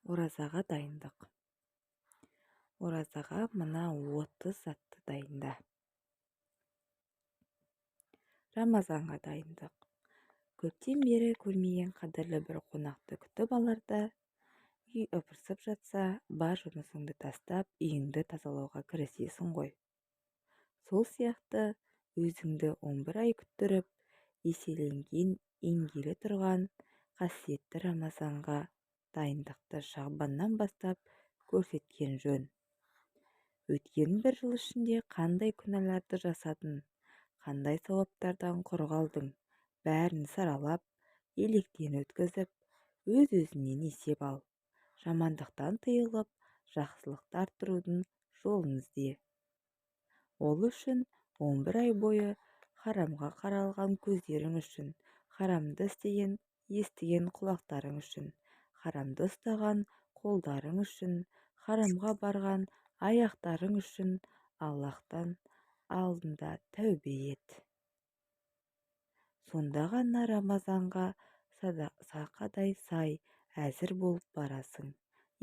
Оразаға дайындық. Оразаға мына 30 затты дайында. Рамазанға дайындық. Көптен бері көрмеген қадірлі бір қонақты күтіп аларда, үй ыбырсып жатса, бар жұмысыңды тастап, үйіңді тазалауға кірісесің ғой. Сол сияқты өзіңді 11 ай күттіріп, еселенген еңгелі тұрған қасиетті Рамазанға дайындықты шағбаннан бастап көрсеткен жөн. Өткен бір жыл ішінде қандай күнәларды жасадың, қандай сауаптардан құр қалдың, бәрін саралап, електен өткізіп, өз-өзінен есеп ал. Жамандықтан тыйылып, жақсылықты арттырудың жолын ізде. Ол үшін 11 ай бойы харамға қаралған көздерің үшін, харамды естіген құлақтарың үшін, харамды ұстаған қолдарың үшін, харамға барған аяқтарың үшін Аллахтан алдында тәубе ет. Сонда ғана Рамазанға сақадай сай әзір болып барасың.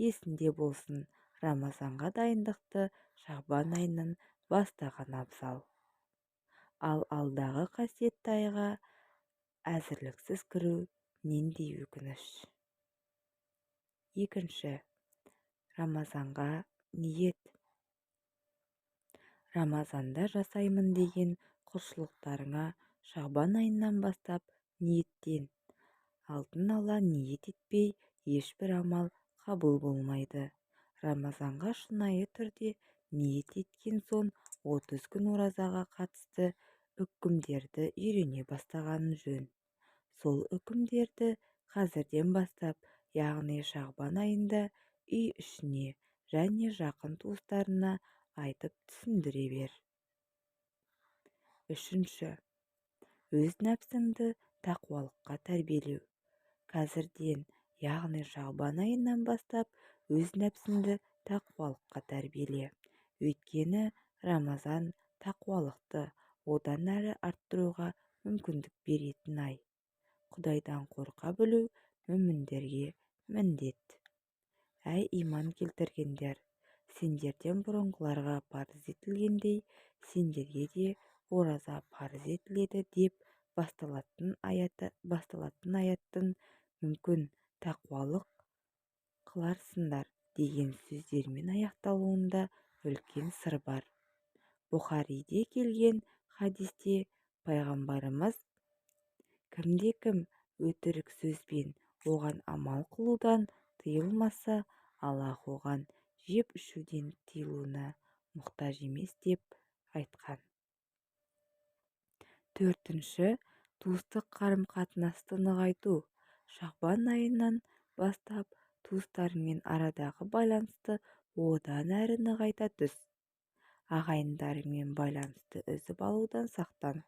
Есінде болсын, Рамазанға дайындықты Шағбан айынан бастаған абзал. Ал алдағы қасиетті айға әзірліксіз кіру нендей өкініш. Екінші, Рамазанға ниет. Рамазанда жасаймын деген құлшылықтарыңа Шағбан айынан бастап ниеттен. Алдын ала ниет етпей ешбір амал қабыл болмайды. Рамазанға шынайы түрде ниет еткен соң 30 күн оразаға қатысты үкімдерді үйрене бастағаны жөн. Сол үкімдерді қазірден бастап, яғни Шағбан айында үй ішіне және жақын туыстарына айтып түсіндіре бер. Үшінші, өз нәпсіңді тақуалыққа тәрбиелеу. Қазірден, яғни Шағбан айынан бастап, өз нәпсіңді тақуалыққа тәрбиеле. Өйткені Рамазан тақуалықты одан әрі арттыруға мүмкіндік беретін ай. Құдайдан қорқа білу мүміндерге міндет. Әй иман келтіргендер, сендерден бұрынғыларға парыз етілгендей, сендерге де ораза парыз етіледі деп басталатын аяттың мүмкін тақуалық қыларсыңдар деген сөздермен аяқталуында үлкен сыр бар. Бұхариде келген хадисте пайғамбарымыз кімде-кім өтірік сөзбен оған амал қылудан тыйылмаса, Аллах оған жеп ішуден тыйылуына мұқтаж емес деп айтқан. Төртінші, туыстық қарым-қатынасты нығайту. Шағбан айынан бастап туыстарыңмен арадағы байланысты одан әрі нығайта түс. Ағайындарыңмен байланысты үзіп алудан сақтан.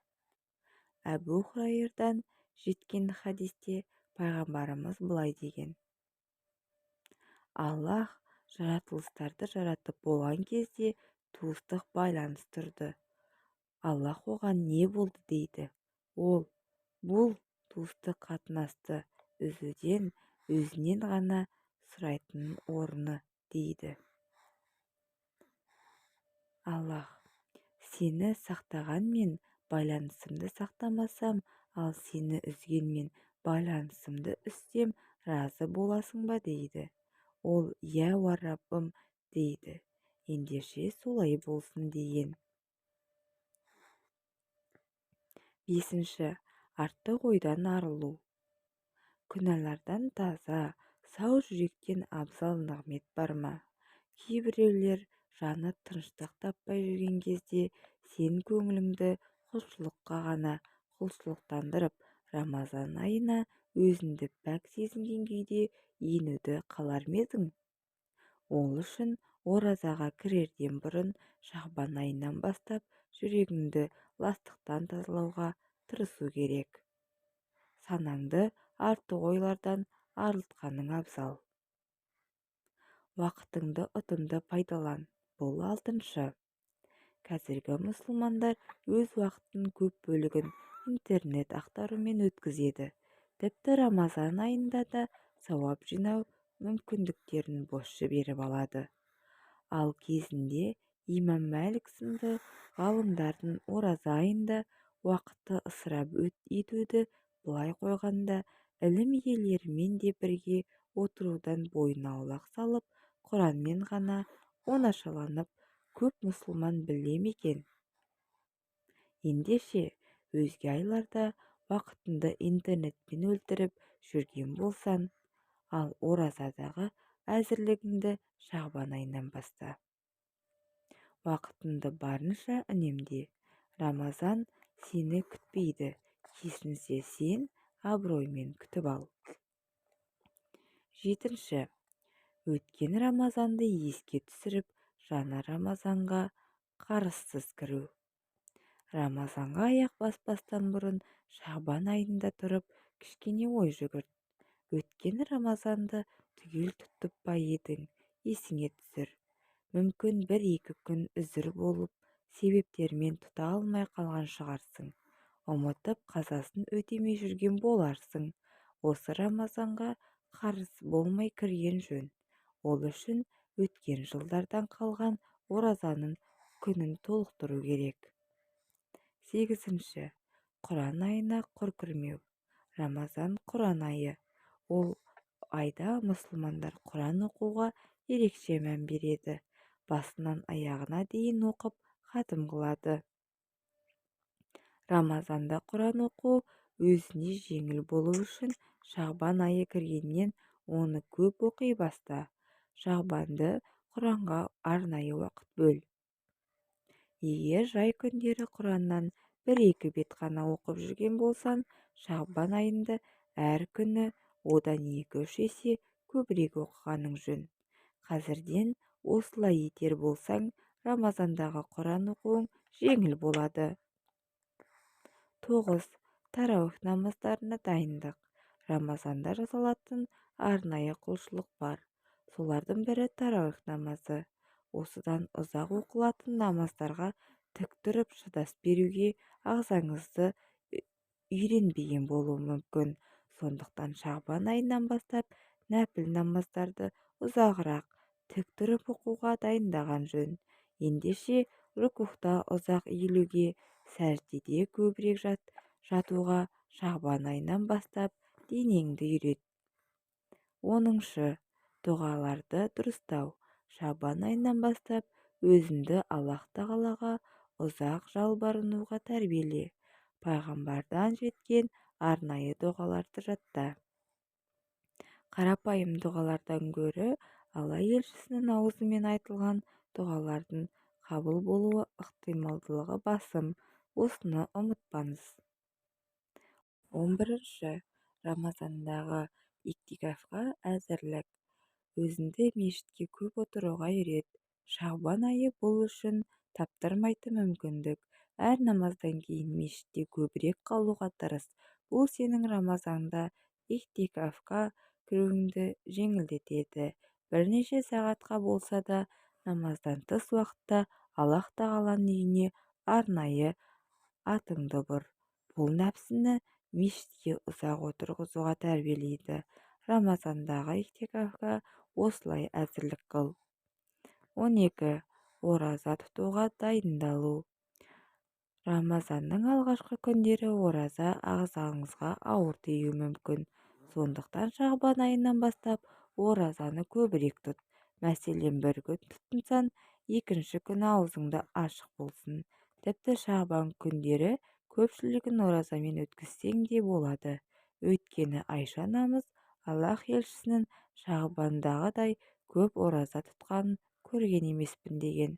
Әбу Хурайрадан жеткен хадисте пайғамбарымыз былай деген: Аллах жаратылыстарды жаратып болған кезде туыстық байланыс тұрды. Аллах оған не болды дейді. Ол бұл туыстық қатынасты үзуден өзінен ғана сұрайтын орны дейді. Аллах, сені сақтағанмен байланысымды сақтамасам, ал сені үзгенмен байланысымды үзсем, разы боласың ба дейді. Ол я уа Раббым дейді. Ендеше солай болсын деген. Бесінші, артық ойдан арылу. Күнәлардан таза, сау жүректен абзал нығмет бар ма? Кейбіреулер жаны тыныштық таппай жүрген кезде сен көңіліңді құлшылыққа ғана құлшылықтандырып, Рамазан айына өзіңді пәк сезінген күйде енуді қалар ма едің? Ол үшін оразаға кірерден бұрын Шағбан айынан бастап жүрегіңді ластықтан тазалауға тырысу керек. Санаңды артық ойлардан арылтқаның абзал. Уақытыңды ұтымды пайдалан. Бұл алтыншы. Қазіргі мұсылмандар өз уақытын көп бөлігін интернет ақтарумен өткізеді. Тіпті Рамазан айында да сауап жинау мүмкіндіктерін бос жіберіп алады. Ал кезінде имам Мәлік сынды ғалымдардың ораза айында уақытты ысырап етуді былай қойғанда ілім иелерімен де бірге отырудан бойын аулақ салып, Құранмен ғана оңашаланып көп мұсылман біле ме екен? Ендеше өзге айларда уақытыңды интернетпен өлтіріп жүрген болсаң, ал оразадағы әзірлігіңді шағбан айынан баста. Уақытыңды барынша үнемде. Рамазан сені күтпейді, керісінше сен абыроймен күтіп ал. 7. Өткен Рамазанды еске түсіріп, жаңа Рамазанға қарызсыз кіру. Рамазанға аяқ баспастан бұрын шағбан айында тұрып, кішкене ой жүгірт. Өткен Рамазанды түгел тұтып па едің, есіңе түсір. Мүмкін 1-2 күн үзір болып, себептермен тұта алмай қалған шығарсың. Ұмытып қазасын өтемей жүрген боларсың. Осы Рамазанға қарыз болмай кірген жөн. Ол үшін өткен жылдардан қалған оразаның күнін толықтыру керек. 8. Құран айына құр кірмеу. Рамазан Құран айы. Ол айда мұсылмандар Құран оқуға ерекше мән береді. Басынан аяғына дейін оқып, хатым қылады. Рамазанда Құран оқу өзіне жеңіл болу үшін шағбан айы кіргеннен оны көп оқи баста. Шағбанды Құранға арнайы уақыт бөл. Егер жай күндері Құраннан 1-2 бет қана оқып жүрген болсан, шағбан айында әр күні одан 2-3 есе көбірек оқығаның жөн. Қазірден осылай етер болсаң, Рамазандағы Құран оқуың жеңіл болады. 9. Тарауих намаздарына дайындық. Рамазанда жасалатын арнайы құлшылық бар. Солардың бірі тарауих намазы. Осыдан ұзақ оқылатын намаздарға тік тұрып шыдас беруге ағзаңызды үйренбеген болуы мүмкін. Сондықтан шағбан айынан бастап нәпіл намаздарды ұзағырақ тік тұрып оқуға дайындаған жөн. Ендеше рүкухта ұзақ иілуге, сәждеде көбірек жатуға шағбан айынан бастап денеңді үйрет. 10. Дұғаларды дұрыстау. Шағбан айынан бастап өзіңді Аллах тағалаға ұзақ жалбарынуға тәрбиеле. Пайғамбардан жеткен арнайы дұғаларды жатта. Қарапайым дұғалардан гөрі Алла елшісінің аузымен айтылған дұғалардың қабыл болуы ықтималдылығы басым. Осыны ұмытпаңыз. 11. Рамазандағы иктикафқа әзірлік. Өзіңді мешітке көп отыруға үйрет. Шағбан айы бұл үшін таптырмайтын мүмкіндік. Әр намаздан кейін мешітте көбірек қалуға тырыс. Бұл сенің Рамазанда иктикафқа кіруіңді жеңілдетеді. Бірнеше сағатқа болса да намаздан тыс уақытта Аллах тағаланың үйіне арнайы атыңды бұр. Бұл нәпсіні мешітке ұзақ отырғызуға тәрбиелейді. Рамазандағы иктикафқа осылай әзірлік қыл. 12. Ораза тұтуға дайындалу. Рамазанның алғашқы күндері ораза ағзаңызға ауыр тиюі мүмкін. Сондықтан шағбан айынан бастап оразаны көбірек тұт. Мәселен, бір күн тұтынсаң, екінші күн аузыңда ашық болсын. Тіпті шағбан күндері көпшілігін оразамен өткізсең де болады. Өйткені Айша анамыз Аллах елшісінің шағбандағыдай көп ораза тұтқанын көрген емеспін деген.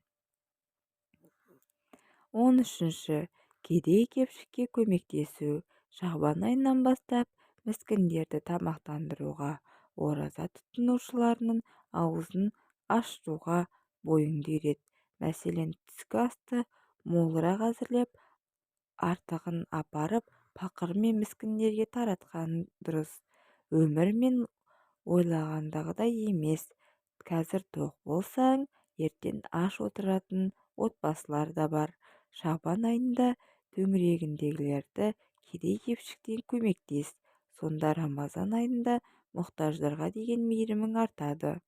13. Кедей-кепшікке көмектесу. Шағбан айынан бастап міскіндерді тамақтандыруға, ораза тұтынушыларының аузын ашуға бойыңды үйрет. Мәселен, түскі асты молырақ әзірлеп, артығын апарып, пақыр мен міскіндерге таратқан дұрыс. Өмір мен ойлағандағыдай емес. Қазір тоқ болсаң, ертең аш отыратын отбасылар да бар. Шағбан айында төңірегіндегілерді кедей-кепшіктен көмектес. Сонда Рамазан айында мұқтаждарға деген мейірімің артады.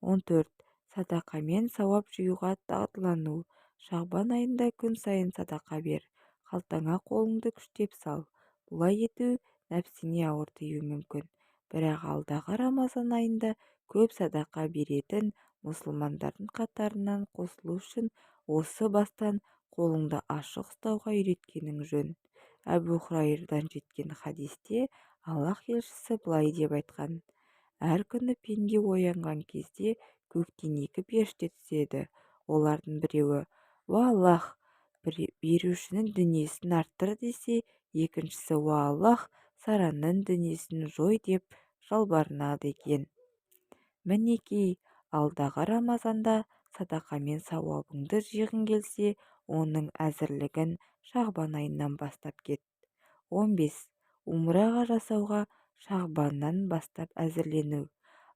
14. Садақа мен сауап жиюға дағдылану. Шағбан айында күн сайын садақа бер. Қалтаңа қолыңды күштеп сал. Бұлай ету нәпсіңе ауыр тиюі мүмкін. Бірақ алдағы Рамазан айында көп садақа беретін мұсылмандардың қатарынан қосылу үшін осы бастан қолыңды ашық ұстауға үйреткенің жөн. Әбу Хурайрадан жеткен хадисте Аллах елшісі былай деп айтқан: әр күні пенде оянған кезде көктен екі періште түседі. Олардың біреуі: уа Аллах, берушінің дүниесін арттыр десе, екіншісі: уа Аллах, саранның дүниесін жой деп жалбарынады екен. Мінекей, алдағы Рамазанда садақамен сауабыңды жиғың келсе, оның әзірлігін Шағбан айынан бастап кет. 15. Умраға жасауға Шағбаннан бастап әзірлену.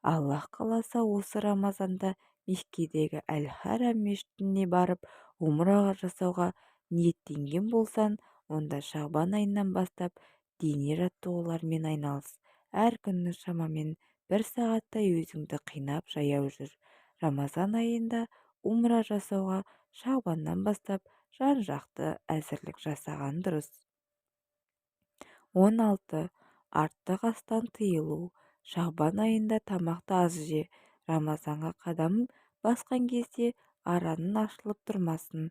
Аллах қаласа осы Рамазанда Меккедегі Әл-Харам мешітіне барып умраға жасауға ниеттенген болсаң, онда Шағбан айынан бастап дене жаттығулармен айналыс. Әр күні шамамен 1 сағаттай өзіңді қинап жаяу жүр. Рамазан айында умра жасауға Шағбаннан бастап жан-жақты әзірлік жасаған дұрыс. 16. Артық астан тыйылу. Шағбан айында тамақты аз же. Рамазанға қадам басқан кезде араның ашылып тұрмасын.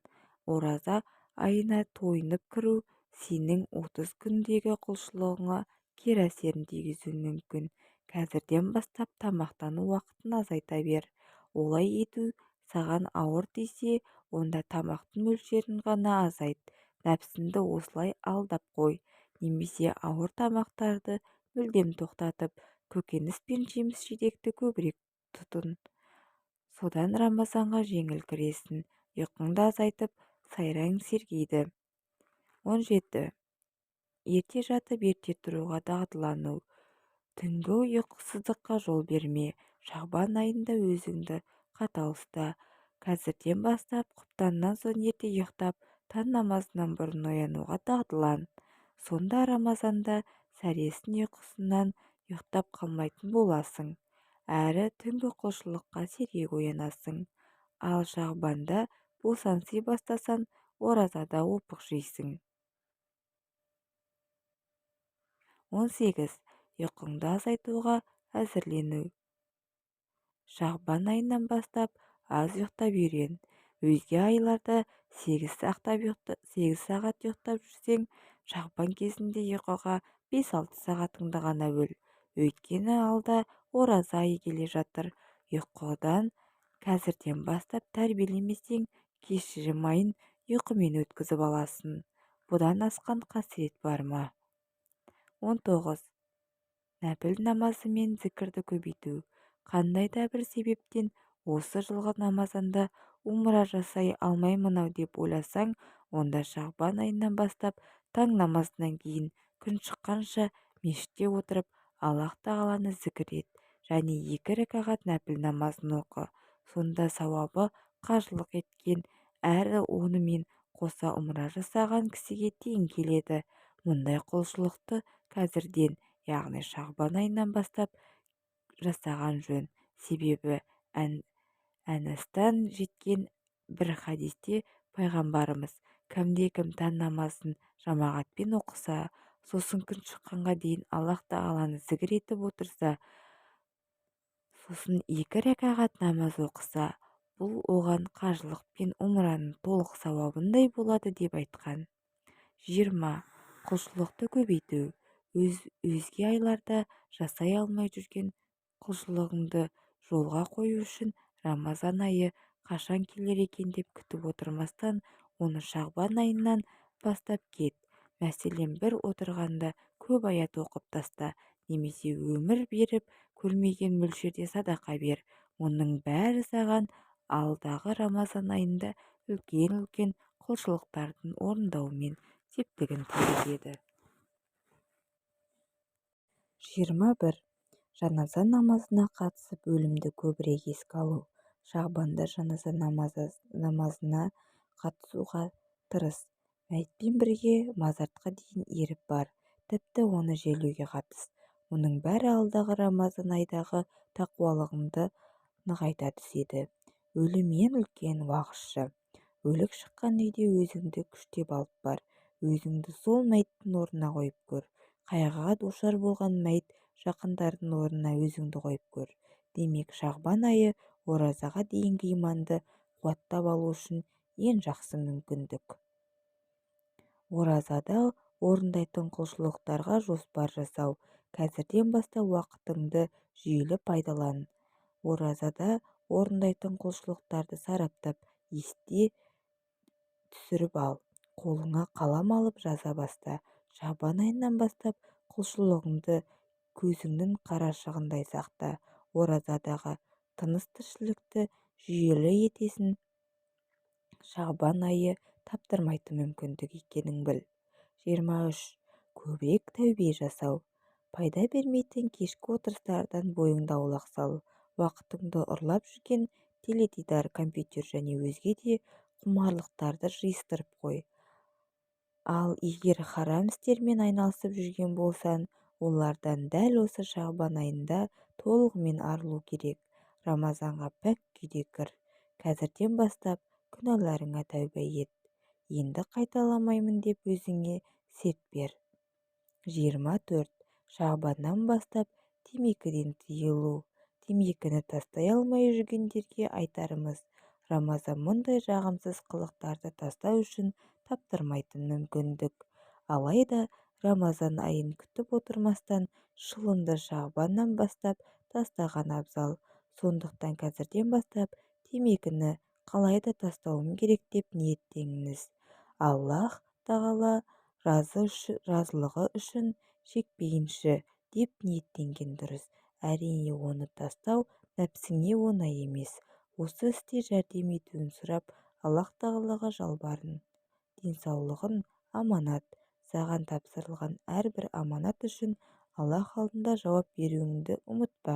Ораза айына тойынып кіру сенің 30 күндегі құлшылығыңа кері әсерін тигізуі мүмкін. Қазірден бастап тамақтану уақытын азайта бер. Олай ету саған ауыр тисе, онда тамақтың мөлшерін ғана азайт. Нәпсіңді осылай алдап қой. Немесе ауыр тамақтарды мүлдем тоқтатып, көкөніс пен жеміс-жидекті көбірек тұтын. Содан Рамазанға жеңіл кіресің, ұйқыңды азайтып, сайраң сергейді. 17. Ерте жатып ерте тұруға дағдылану. Түнгі ұйқысыздыққа жол берме. Шағбан айында өзіңді қатал ұста. Қазірден бастап құптаннан соң ерте ұйықтап, таң намазынан бұрын оянуға дағдылан. Сонда Рамазанда сәресін ұйқысынан ұйықтап қалмайтын боласың, әрі түнгі құлшылыққа сергек оянасың. Ал Шағбанда босанси бастасан, оразада опық жейсің. 18. Ұйқыңды азайтуға әзірлену. Шағбан айынан бастап аз ұйықтап үйрен. Өзге айларда 8 сағат ұйықтап жүрсең, Шағбан кезінде ұйқыға 5-6 сағатыңды ғана бөл. Өйткені алда ораза айы келе жатыр. Ұйқыдан қазірден бастап тәрбиелемесең, кешірім айын ұйқымен өткізіп аласың. Бұдан асқан қасірет бар ма? 19. Нәпіл намазы мен зікірді көбейту. Қандай да бір себептен осы жылғы Рамазанда умра жасай алмаймын-ау деп ойласаң, онда Шағбан айынан бастап таң намазынан кейін күн шыққанша мешітте отырып Аллах тағаланы зікір ет және 2 рәкағат нәпіл намазын оқы. Сонда сауабы қажылық еткен әрі онымен қоса умра жасаған кісіге тең келеді. Мұндай құлшылықты қазірден, яғни Шағбан айынан бастап жасаған жөн. Себебі Әнәстан жеткен бір хадисте пайғамбарымыз: кімде-кім таң намазын жамағатпен оқыса, сосын күн шыққанға дейін Аллах тағаланы зікір етіп отырса, сосын 2 рәкағат намаз оқыса, бұл оған қажылық пен умраның толық сауабындай болады деп айтқан. 20. Құлшылықты көбейту. Өзге айларда жасай алмай жүрген құлшылығыңды жолға қою үшін Рамазан айы қашан келер екен деп күтіп отырмастан, оны Шағбан айынан бастап кет. Мәселен, бір отырғанда көп аят оқып таста, немесе өмір беріп көрмеген мөлшерде садақа бер. Оның бәрі саған алдағы Рамазан айында үлкен-үлкен құлшылықтардың орындауымен септігін тигізеді. 21. Жаназа намазына қатысып өлімді көбірек еске алу. Шағбанда жаназа намазына қатысуға тырыс. Мәйітпен бірге мазартқа дейін еріп бар, тіпті оны жерлеуге қатыс. Мұның бәрі алдағы Рамазан айдағы тақуалығыңды нығайта түседі. Өлімнен үлкен уағызшы. Өлік шыққан үйде өзіңді күштеп алып бар. Өзіңді сол мәйіттің орнына қойып көр. Қайғыға душар болған мәйіт жақындардың орнына өзіңді қойып көр. Демек, Шағбан айы оразаға дейінгі иманды қуаттап алу үшін ең жақсы мүмкіндік. Оразада орындайтын құлшылықтарға жоспар жасау. Қазірден бастап уақытыңды жүйелі пайдалан. Оразада орындайтын құлшылықтарды сараптап, есте түсіріп ал. Қолыңа қалам алып жаза баста. Шағбан айынан бастап құлшылығыңды көзіңнің қарашығындай сақта. Оразадағы тыныс-тіршілікті жүйелі етесің. Шағбан айы таптырмайтын мүмкіндік екенін біл. 23. Көбірек тәубе жасау. Пайда бермейтін кешкі отырыстардан бойыңды аулақ сал. Уақытыңды ұрлап жүрген теледидар, компьютер және өзге де құмарлықтарды жиыстырып қой. Ал егер харам істермен айналысып жүрген болсан, олардан дәл осы Шағбан айында толығымен арылу керек. Рамазанға пәк күйде кір. Қазірден бастап күнәларыңа тәубе ет. Енді қайталамаймын деп өзіңе серт бер. 24. Шағбаннан бастап темекіден тыйылу. Темекіні тастай алмай жүргендерге айтарымыз, Рамазан мұндай жағымсыз қылықтарды тастау үшін таптырмайтын мүмкіндік. Алайда Рамазан айын күтіп отырмастан шылымды Шағбаннан бастап тастаған абзал. Сондықтан қазірден бастап темекіні қалайда тастауым керек деп ниеттеңіз. Аллах тағала разылығы үшін шекпейінші деп ниеттенген дұрыс. Әрине, оны тастау нәпсіңе оңай емес. Осы істе жәрдем етуін сұрап, Аллах тағалаға жалбарын. Денсаулығын аманат. Саған тапсырылған әрбір аманат үшін Аллах алдында жауап беруіңді ұмытпа.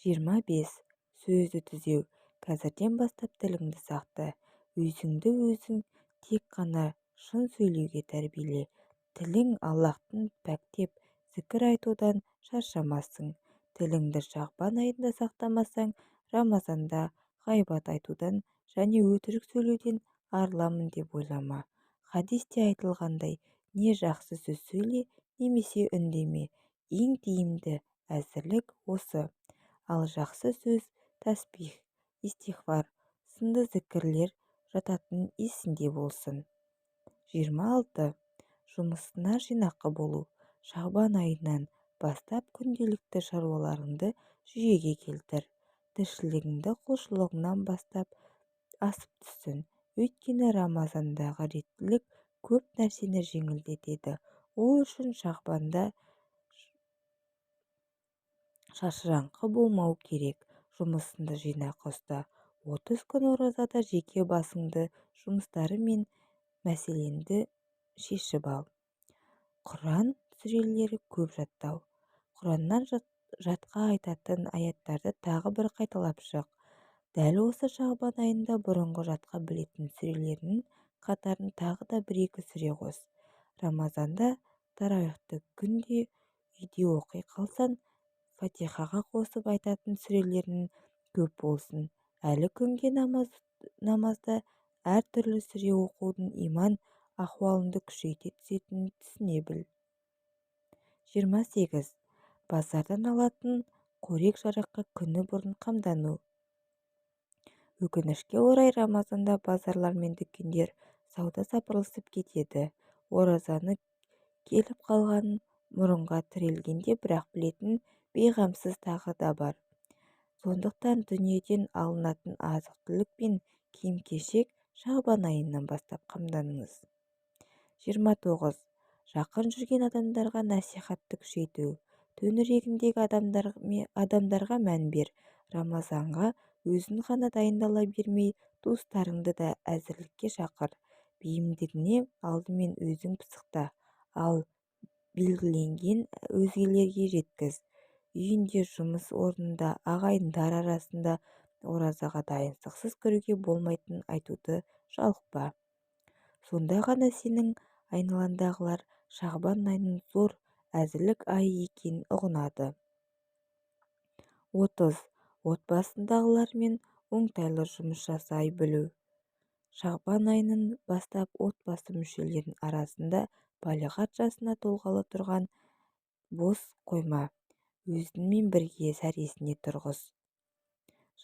25. Сөзді түзеу. Қазірден бастап тіліңді сақта. Өзіңді өзің тек қана шын сөйлеуге тәрбиеле. Тілің Аллахтың пәктеп, зікір айтудан шаршамассың. Тіліңді Шағбан айында сақтамасаң, Рамазанда ғайбат айтудан және өтірік сөйлеуден арыламын деп ойлама. Хадисте айтылғандай, не жақсы сөз сөйле, немесе үндеме. Ең тиімді әзірлік осы. Ал жақсы сөз, тәсбих, истихфар сынды зікірлер жататын есінде болсын. 26. Жұмысына жинақы болу. Шағбан айынан бастап күнделікті шаруаларыңды жүйеге келтір. Тіршілігіңді құлшылығыңнан бастап асып түссін. Өйткені Рамазандағы реттілік көп нәрсені жеңілдетеді. Ол үшін Шағбанда шашыраңқы болмау керек. Жұмысыңды жинақы ұста. 30 күн оразада жеке басыңды жұмыстары мен мәселеңді шешіп ал. Құран сүрелері көп жаттау. Құраннан жатқа айтатын аяттарды тағы бір қайталап шық. Дәл осы Шағбан айында бұрынғы жатқа білетін сүрелерінің қатарын тағы да 1-2 сүре қос. Рамазанда тарауихты күнде үйде оқи қалсан, Фатихаға қосып айтатын сүрелерінің көп болсын. Әлі күнге намазда әр түрлі сүре оқудың иман ахуалыңды күшейте түсетінін түсіне біл. 28. Базардан алатын қорек-жараққа күні бұрын қамдану. Өкінішке орай Рамазанда базарлар мен дүкендер сауда сапырылысып кетеді. Оразаны келіп қалғанын мұрынға тірелгенде бірақ білетін бейғамсыз тағы да бар. Сондықтан дүниеден алынатын азық-түлік пен киім-кешек Шағбан айынан бастап қамданыңыз. 29. Жақын жүрген адамдарға насихатты күшейту. Төңірегіңдегі адамдарға мән бер. Рамазанға өзің ғана дайындала бермей, туыстарыңды да әзірлікке шақыр. Бейімдігіне алдымен өзің пысықта, ал белгіленген өзгелерге жеткіз. Үйінде, жұмыс орнында, ағайындар арасында оразаға дайынсықсыз кіруге болмайтынын айтуды жалықпа. Сонда ғана сенің айналаңдағылар Шағбан айының зор әзірлік айы екенін ұғынады. 30. Отбасындағылармен оңтайлы жұмыс жасай білу. Шағбан айының бастап отбасы мүшелерінің арасында балиғат жасына толғалы тұрған бос қойма, өзіңмен бірге сәресіне тұрғыз.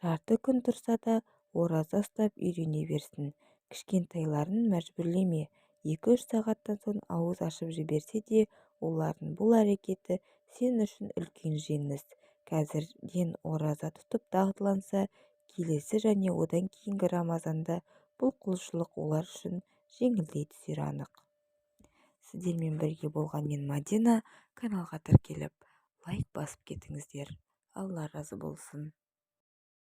Жарты күн тұрса да ораза ұстап үйрене берсін. Кішкентайларын мәжбүрлеме. 2-3 сағаттан соң ауыз ашып жіберсе де, олардың бұл әрекеті сен үшін үлкен жеңіс. Қазірден ораза тұтып дағдыланса, келесі және одан кейінгі Рамазанда бұл құлшылық олар үшін жеңілдей түсері анық. Сіздермен бірге болған мен Мадина. Каналға тіркеліп лайк басып кетіңіздер. Алла разы болсын.